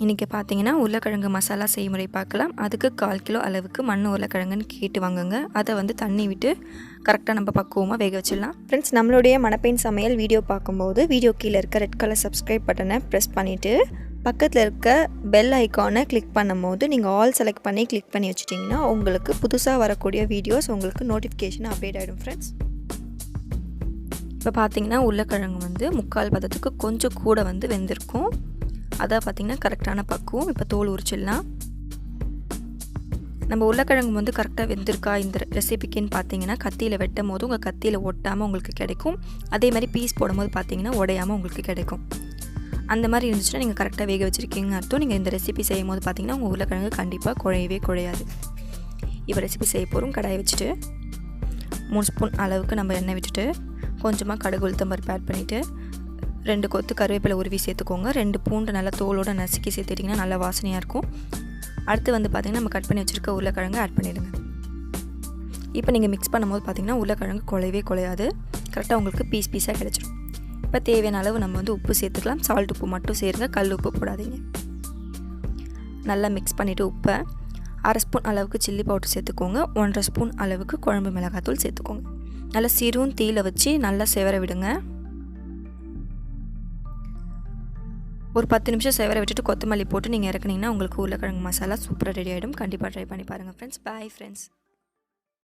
இன்றைக்கி பார்த்தீங்கன்னா உருளைக்கிழங்கு மசாலா செய்முறை பார்க்கலாம். அதுக்கு 1/4 கிலோ அளவுக்கு மண் உருளைக்கிழங்குன்னு கேட்டு வாங்குங்க. அதை வந்து தண்ணி விட்டு கரெக்டாக நம்ம பக்குவமாக வேக வச்சிடலாம். ஃப்ரெண்ட்ஸ், நம்மளுடைய மணப்பெண் சமையல் வீடியோ பார்க்கும்போது வீடியோ கீழே இருக்க ரெட் கலர் சப்ஸ்கிரைப் பட்டனை ப்ரெஸ் பண்ணிவிட்டு பக்கத்தில் இருக்க பெல் ஐக்கானை கிளிக் பண்ணும்போது நீங்கள் ஆல் செலக்ட் பண்ணி கிளிக் பண்ணி வச்சிட்டிங்கன்னா உங்களுக்கு புதுசாக வரக்கூடிய வீடியோஸ் உங்களுக்கு நோட்டிஃபிகேஷன் அப்டேட் ஆகிடும். ஃப்ரெண்ட்ஸ், இப்போ பார்த்தீங்கன்னா உருளைக்கிழங்கு வந்து 3/4 பதத்துக்கு கொஞ்சம் கூட வந்து வெந்திருக்கும். அதான் பார்த்திங்கன்னா கரெக்டான பக்குவம். இப்போ தோல் உரிச்சிடலாம். நம்ம உருளைக்கிழங்கு வந்து கரெக்டாக வெந்திருக்கா இந்த ரெசிபிக்குன்னு பார்த்தீங்கன்னா கத்தியில் வெட்டும் போது உங்கள் கத்தியில் ஒட்டாமல் உங்களுக்கு கிடைக்கும். அதே மாதிரி பீஸ் போடும்போது பார்த்தீங்கன்னா உடையாமல் உங்களுக்கு கிடைக்கும். அந்த மாதிரி இருந்துச்சுன்னா நீங்கள் கரெக்டாக வேக வச்சுருக்கீங்கன்னு அர்த்தம். நீங்கள் இந்த ரெசிபி செய்யும் போது பார்த்தீங்கன்னா உங்கள் உருளைக்கிழங்கு கண்டிப்பாக குழையவே குழையாது. இப்போ ரெசிபி செய்ய போகிறோம். கடாயை வச்சுட்டு 3 ஸ்பூன் அளவுக்கு நம்ம எண்ணெய் விட்டுட்டு கொஞ்சமாக கடுகு உளுத்தம் பருப்பு ஆட் பண்ணிவிட்டு 2 கொத்து கருவேப்பிலை உருவி சேர்த்துக்கோங்க. 2 பூண்டு நல்லா தோலோடு நசுக்கி சேர்த்துட்டிங்கன்னா நல்லா வாசனையாக இருக்கும். அடுத்து வந்து பார்த்திங்கன்னா நம்ம கட் பண்ணி வச்சுருக்க உருளைக்கிழங்கு ஆட் பண்ணிவிடுங்க. இப்போ நீங்கள் மிக்ஸ் பண்ணும்போது பார்த்திங்கன்னா உருளைக்கிழங்கு குழையவே குழையாது. கரெக்டாக உங்களுக்கு பீஸாக கிடச்சிடும். இப்போ தேவையான அளவு நம்ம வந்து உப்பு சேர்த்துக்கலாம். சால்ட் உப்பு மட்டும் சேருங்க, கல் உப்பு போடாதீங்க. நல்லா மிக்ஸ் பண்ணிவிட்டு உப்பை 1/2 ஸ்பூன் அளவுக்கு சில்லி பவுடர் சேர்த்துக்கோங்க. 1/2 ஸ்பூன் அளவுக்கு குழம்பு மிளகாத்தூள் சேர்த்துக்கோங்க. நல்லா சிறும் தீயில வச்சு நல்லா செவர விடுங்க. ஒரு 10 நிமிஷம் செவர விட்டுட்டு கொத்தமல்லி போட்டு நீங்கள் இறக்குனீங்கன்னா உங்களுக்கு உருளைக்கிழங்கு மசாலா சூப்பராக ரெடி ஆகிடும். கண்டிப்பாக ட்ரை பண்ணி பாருங்கள் ஃப்ரெண்ட்ஸ். Bye friends.